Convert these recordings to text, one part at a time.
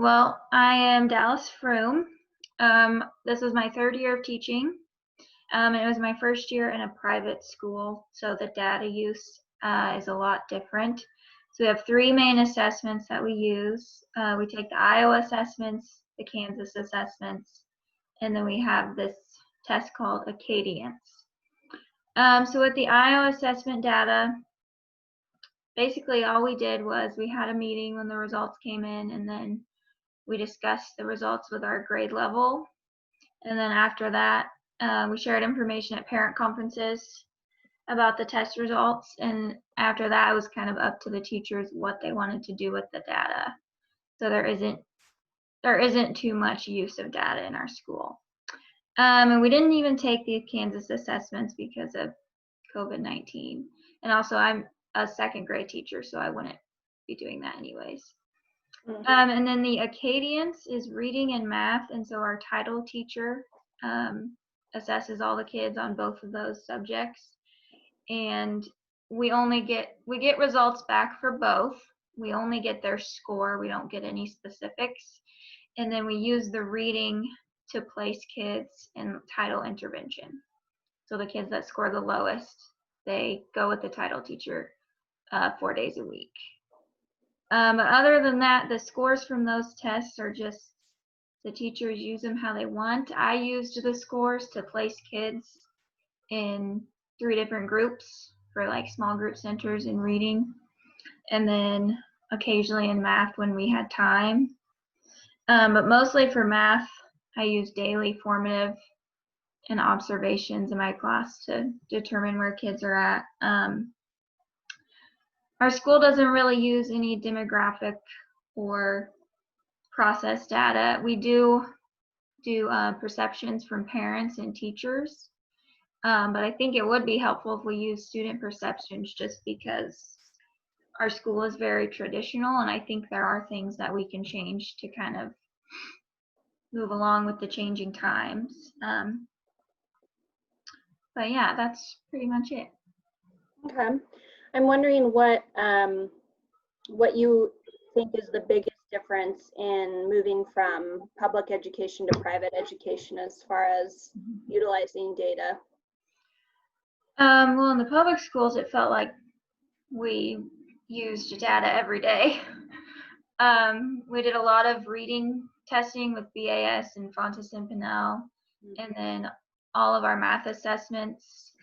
Well, I am Dallas Froome. This was my third year of teaching. It was my first year in a private school, so the data use is a lot different. So we have three main assessments that we use. We take the Iowa assessments, the Kansas assessments, and then we have this test called Acadience. So with the Iowa assessment data, basically all we did was we had a meeting when the results came in, and then we discussed the results with our grade level. And then after that, we shared information at parent conferences about the test results. And after that, it was kind of up to the teachers what they wanted to do with the data. So there isn't too much use of data in our school. And we didn't even take the Kansas assessments because of COVID-19. And also I'm a second grade teacher, so I wouldn't be doing that anyways. And then the Acadience is reading and math, and so our title teacher assesses all the kids on both of those subjects. And we get results back for both. We only get their score. We don't get any specifics. And then we use the reading to place kids in title intervention. So the kids that score the lowest, they go with the title teacher 4 days a week. But other than that, the scores from those tests are just the teachers use them how they want. I used the scores to place kids in 3 different groups for like small group centers in reading, and then occasionally in math when we had time. But mostly for math, I use daily formative and observations in my class to determine where kids are at. Our school doesn't really use any demographic or process data. We do perceptions from parents and teachers, but I think it would be helpful if we use student perceptions just because our school is very traditional, and I think there are things that we can change to kind of move along with the changing times. But yeah, that's pretty much it. Okay. I'm wondering what you think is the biggest difference in moving from public education to private education as far as utilizing data? Well, in the public schools, it felt like we used data every day. We did a lot of reading testing with BAS and Fontes and Pinnell, and then all of our math assessments,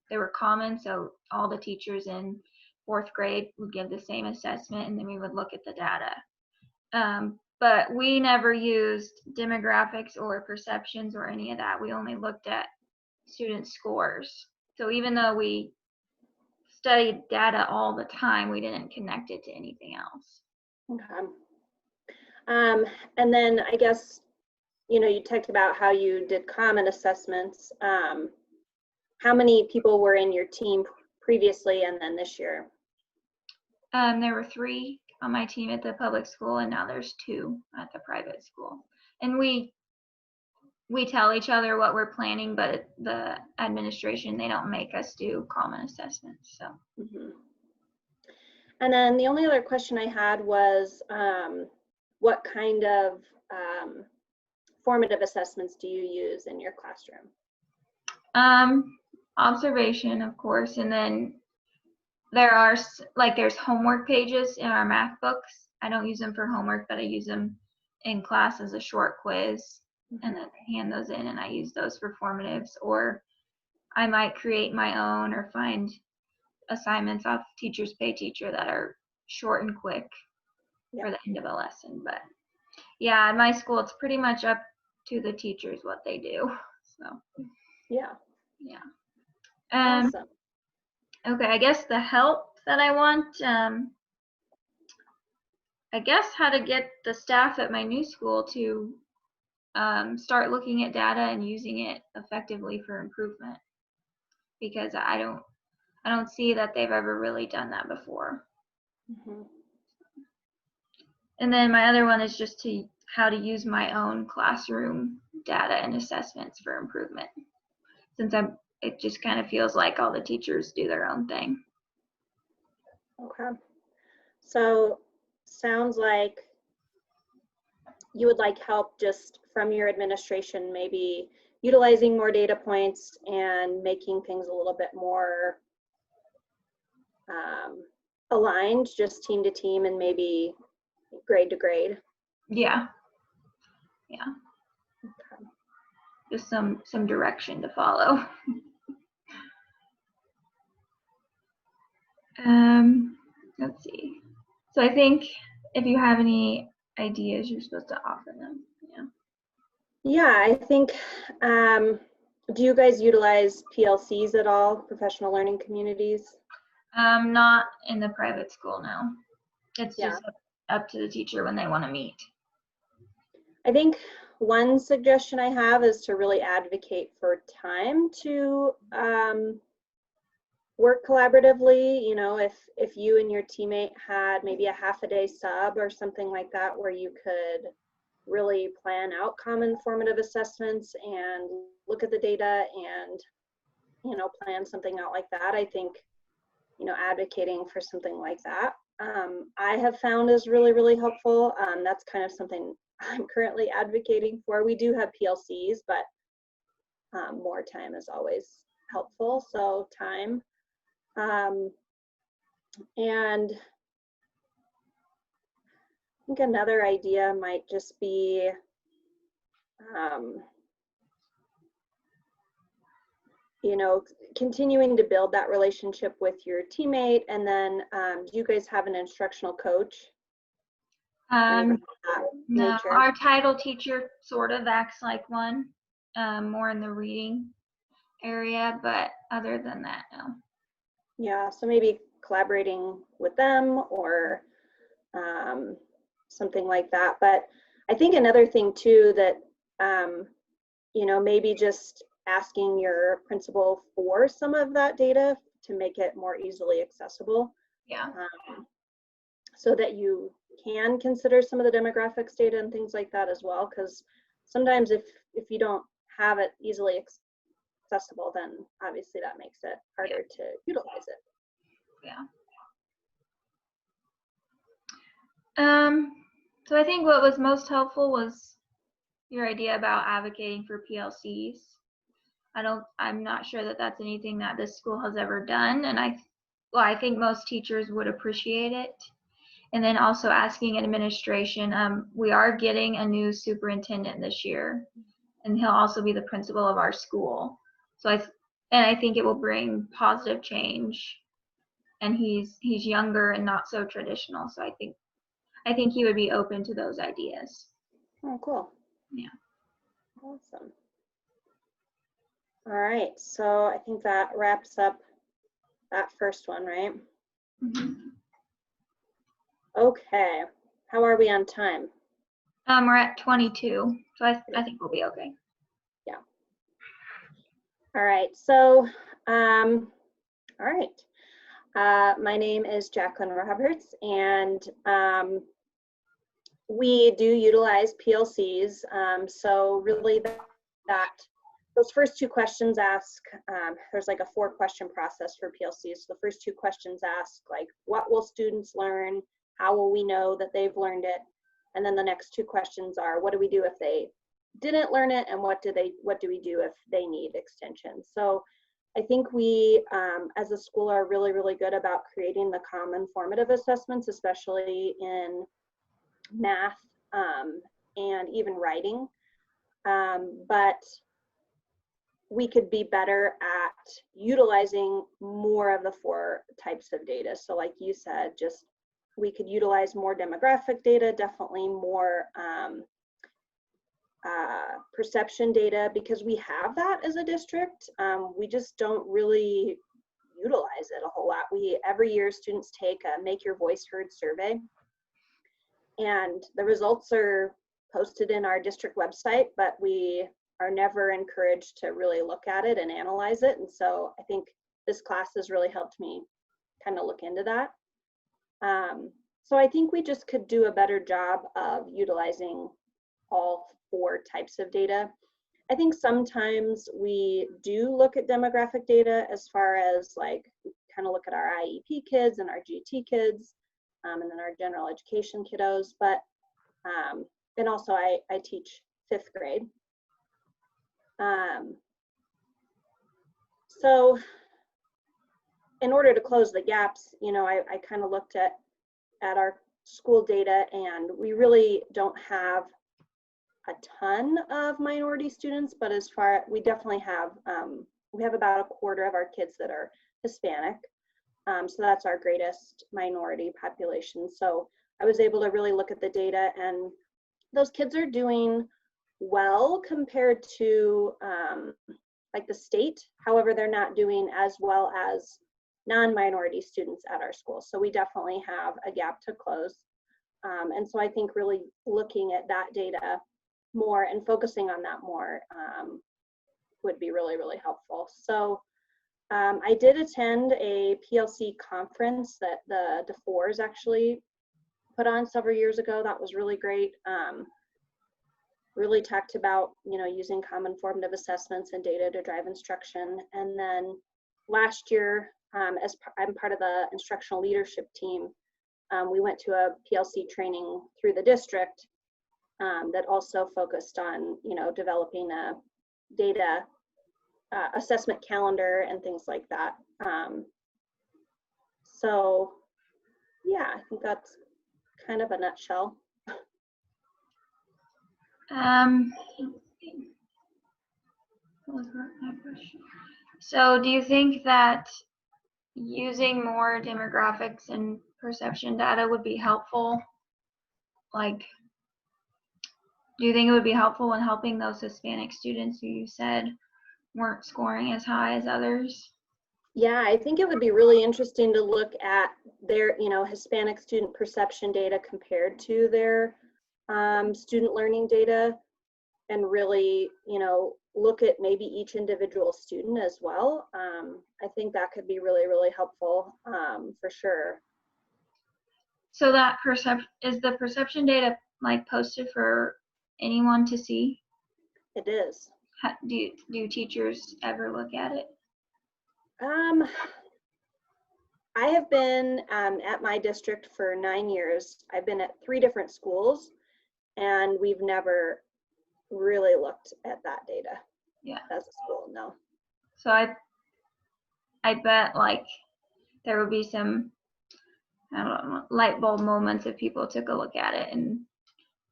they were common, so all the teachers in 4th grade would give the same assessment, and then we would look at the data. But we never used demographics or perceptions or any of that. We only looked at student scores. So even though we studied data all the time, we didn't connect it to anything else. Okay. And then I guess, you talked about how you did common assessments. How many people were in your team previously and then this year? There were 3 on my team at the public school, and now there's 2 at the private school. And we tell each other what we're planning, but the administration, they don't make us do common assessments. So. And then the only other question I had was, what kind of formative assessments do you use in your classroom? Observation, of course, and then there's homework pages in our math books. I don't use them for homework, but I use them in class as a short quiz, and then I hand those in, and I use those for formatives. Or I might create my own or find assignments off Teachers Pay Teacher that are short and quick for the end of a lesson. But yeah, at my school, it's pretty much up to the teachers what they do. So yeah. Awesome. Okay, I guess the help that I want, I guess how to get the staff at my new school to start looking at data and using it effectively for improvement, because I don't see that they've ever really done that before. And then my other one is just how to use my own classroom data and assessments for improvement, since it just kind of feels like all the teachers do their own thing. Okay. So sounds like you would like help just from your administration, maybe utilizing more data points and making things a little bit more aligned, just team to team and maybe grade to grade. Yeah. Okay. Just some direction to follow. Let's see. So I think if you have any ideas, you're supposed to offer them. Yeah, I think, do you guys utilize PLCs at all, professional learning communities? Not in the private school, no. It's Yeah. just up to the teacher when they want to meet. I think one suggestion I have is to really advocate for time to work collaboratively. You know, if you and your teammate had maybe a half a day sub or something like that, where you could really plan out common formative assessments and look at the data and, you know, plan something out like that. I think, you know, advocating for something like that, I have found is really, really helpful. That's kind of something I'm currently advocating for. We do have PLCs, but more time is always helpful. So time. And I think another idea might just be you know, continuing to build that relationship with your teammate. And then do you guys have an instructional coach? No, our title teacher sort of acts like one, more in the reading area, but other than that, no. Yeah, so maybe collaborating with them or something like that. But I think another thing too that, you know, maybe just asking your principal for some of that data to make it more easily accessible. Yeah. So that you can consider some of the demographics data and things like that as well. Because sometimes if you don't have it easily accessible, then obviously that makes it harder to utilize it. Yeah. So I think what was most helpful was your idea about advocating for PLCs. I'm not sure that that's anything that this school has ever done, and I think most teachers would appreciate it. And then also asking administration, we are getting a new superintendent this year, and he'll also be the principal of our school. So I think it will bring positive change. And he's younger and not so traditional, so I think he would be open to those ideas. Oh, cool. Yeah. Awesome. All right, so I think that wraps up that first one, right? Mm-hmm. Okay, how are we on time? We're at 22, so I think we'll be okay. Yeah. All right, so, all right. My name is Jacqueline Roberts, and we do utilize PLCs. So really those first two questions ask, there's like a 4-question process for PLCs. So the first two questions ask like, what will students learn? How will we know that they've learned it? And then the next two questions are, what do we do if they didn't learn it? And what do we do if they need extension? So I think we, as a school, are really, really good about creating the common formative assessments, especially in math and even writing. But we could be better at utilizing more of the 4 types of data. So like you said, just we could utilize more demographic data, definitely more perception data, because we have that as a district. We just don't really utilize it a whole lot. Every year students take a Make Your Voice Heard survey, and the results are posted in our district website, but we are never encouraged to really look at it and analyze it. And so I think this class has really helped me kind of look into that. So I think we just could do a better job of utilizing all 4 types of data. I think sometimes we do look at demographic data as far as like kind of look at our IEP kids and our GT kids, and then our general education kiddos. But and also I teach 5th grade. So in order to close the gaps, you know, I kind of looked at our school data, and we really don't have a ton of minority students, but we definitely have, we have about a quarter of our kids that are Hispanic. So that's our greatest minority population. So I was able to really look at the data, and those kids are doing well compared to like the state. However, they're not doing as well as non-minority students at our school. So we definitely have a gap to close. And so I think really looking at that data more and focusing on that more would be really, really helpful. So I did attend a PLC conference that the DeFores actually put on several years ago. That was really great. Really talked about, you know, using common formative assessments and data to drive instruction. And then last year, as I'm part of the instructional leadership team, we went to a PLC training through the district that also focused on, you know, developing a data assessment calendar and things like that. So yeah, I think that's kind of a nutshell. So do you think that using more demographics and perception data would be helpful? Like, do you think it would be helpful in helping those Hispanic students who you said weren't scoring as high as others? Yeah, I think it would be really interesting to look at their, you know, Hispanic student perception data compared to their student learning data, and really, you know, look at maybe each individual student as well. I think that could be really, really helpful for sure. So that is the perception data like posted for anyone to see? It is. Do teachers ever look at it? I have been at my district for 9 years. I've been at 3 different schools, and we've never really looked at that data. Yeah. As a school, no. So I bet like there would be some, I don't know, light bulb moments if people took a look at it, and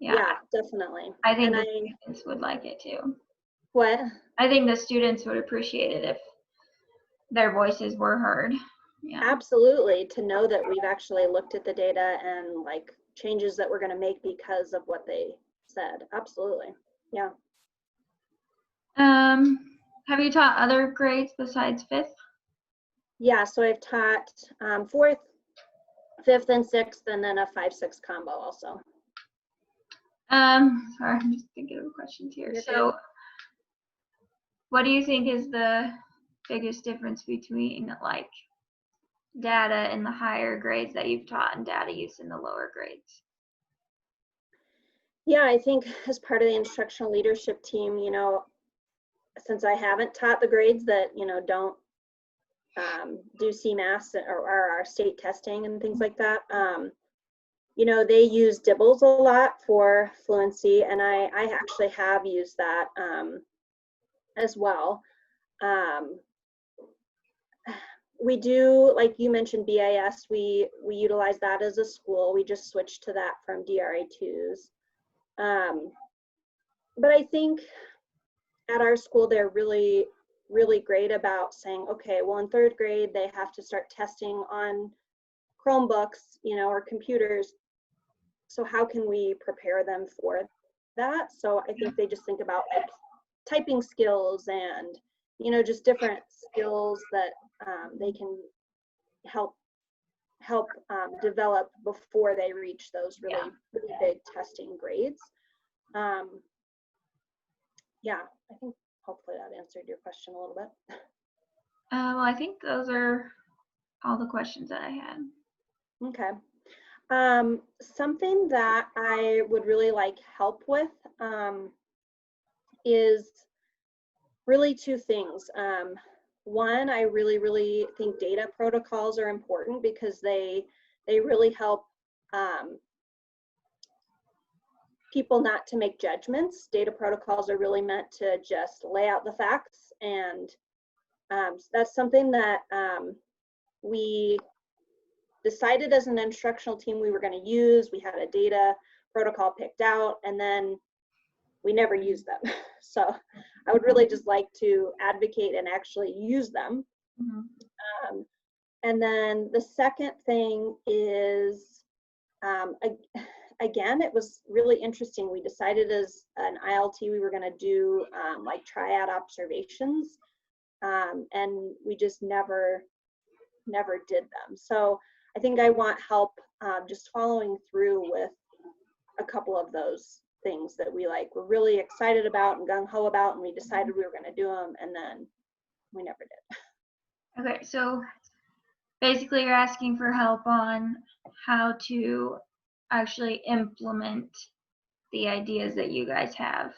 yeah, definitely. I think the students would like it too. What? I think the students would appreciate it if their voices were heard. Yeah. Absolutely, to know that we've actually looked at the data and like changes that we're going to make because of what they said. Absolutely. Yeah. Have you taught other grades besides 5th? Yeah, so I've taught 4th, 5th, and 6th, and then a 5-6 combo also. Sorry, I'm just thinking of questions here. You're so good. What do you think is the biggest difference between like data in the higher grades that you've taught and data use in the lower grades? Yeah, I think as part of the instructional leadership team, you know, since I haven't taught the grades that, you know, don't do CMAS or our state testing and things like that, you know, they use DIBELS a lot for fluency, and I actually have used that as well. We do, like you mentioned, BIS, we utilize that as a school. We just switched to that from DRA2s. But I think at our school, they're really, really great about saying, okay, well, in 3rd grade, they have to start testing on Chromebooks, you know, or computers. So how can we prepare them for that? So I think they just think about like typing skills and, you know, just different skills that they can help develop before they reach those really, really big testing grades. Yeah, I think hopefully that answered your question a little bit. Well, I think those are all the questions that I had. Okay. Something that I would really like help with is really 2 things. One, I really, really think data protocols are important because they really help people not to make judgments. Data protocols are really meant to just lay out the facts, and that's something that we decided as an instructional team we were going to use. We had a data protocol picked out, and then we never used them. So I would really just like to advocate and actually use them. And then the second thing is, again, it was really interesting. We decided as an ILT we were going to do like triad observations, and we just never did them. So I think I want help just following through with a couple of those things that we were really excited about and gung-ho about, and we decided we were going to do them, and then we never did. Okay, so basically you're asking for help on how to actually implement the ideas that you guys have.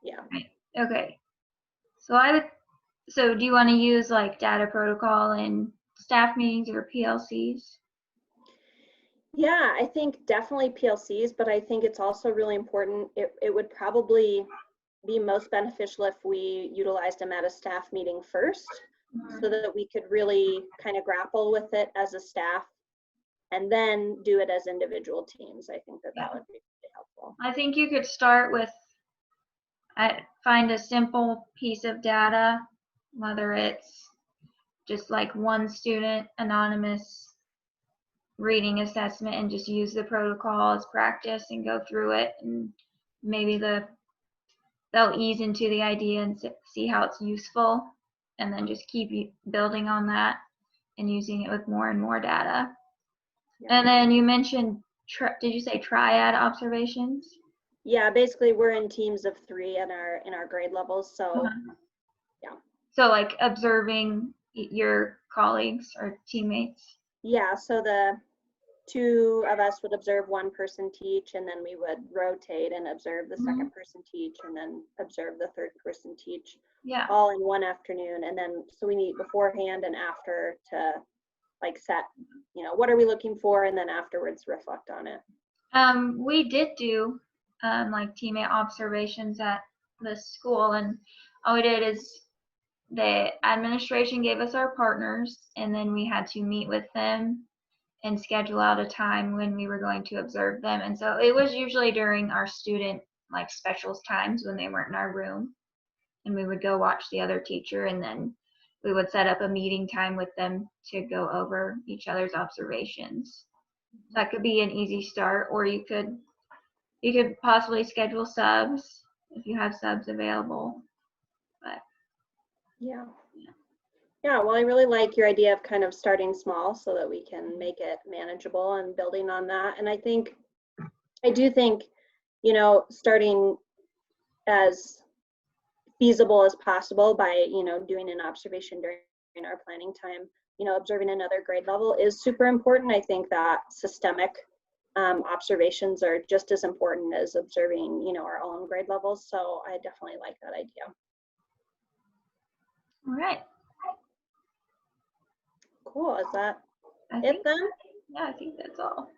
Yeah. Right. Okay. So do you want to use like data protocol in staff meetings or PLCs? Yeah, I think definitely PLCs, but I think it's also really important. It would probably be most beneficial if we utilized them at a staff meeting first, so that we could really kind of grapple with it as a staff and then do it as individual teams. I think that would be really helpful. I think you could start with find a simple piece of data, whether it's just like one student anonymous reading assessment, and just use the protocol as practice and go through it, and maybe they'll ease into the idea and see how it's useful, and then just keep building on that and using it with more and more data. Yeah. And then you mentioned, did you say triad observations? Yeah, basically we're in teams of 3 in our grade levels, so yeah. So like observing your colleagues or teammates? Yeah, so the 2 of us would observe one person teach, and then we would rotate and observe the second person teach, and then observe the third person teach. Yeah. All in one afternoon. And then so we meet beforehand and after to like set, what are we looking for, and then afterwards reflect on it. We did do like teammate observations at the school, and all we did is the administration gave us our partners, and then we had to meet with them and schedule out a time when we were going to observe them. And so it was usually during our student like specials times when they weren't in our room, and we would go watch the other teacher, and then we would set up a meeting time with them to go over each other's observations. That could be an easy start, or you could possibly schedule subs if you have subs available. But yeah, well, I really like your idea of kind of starting small so that we can make it manageable and building on that. And I do think starting as feasible as possible by doing an observation during our planning time, observing another grade level is super important. I think that systemic observations are just as important as observing our own grade levels. So I definitely like that idea. All right. Cool. Is that it then? Yeah, I think that's all.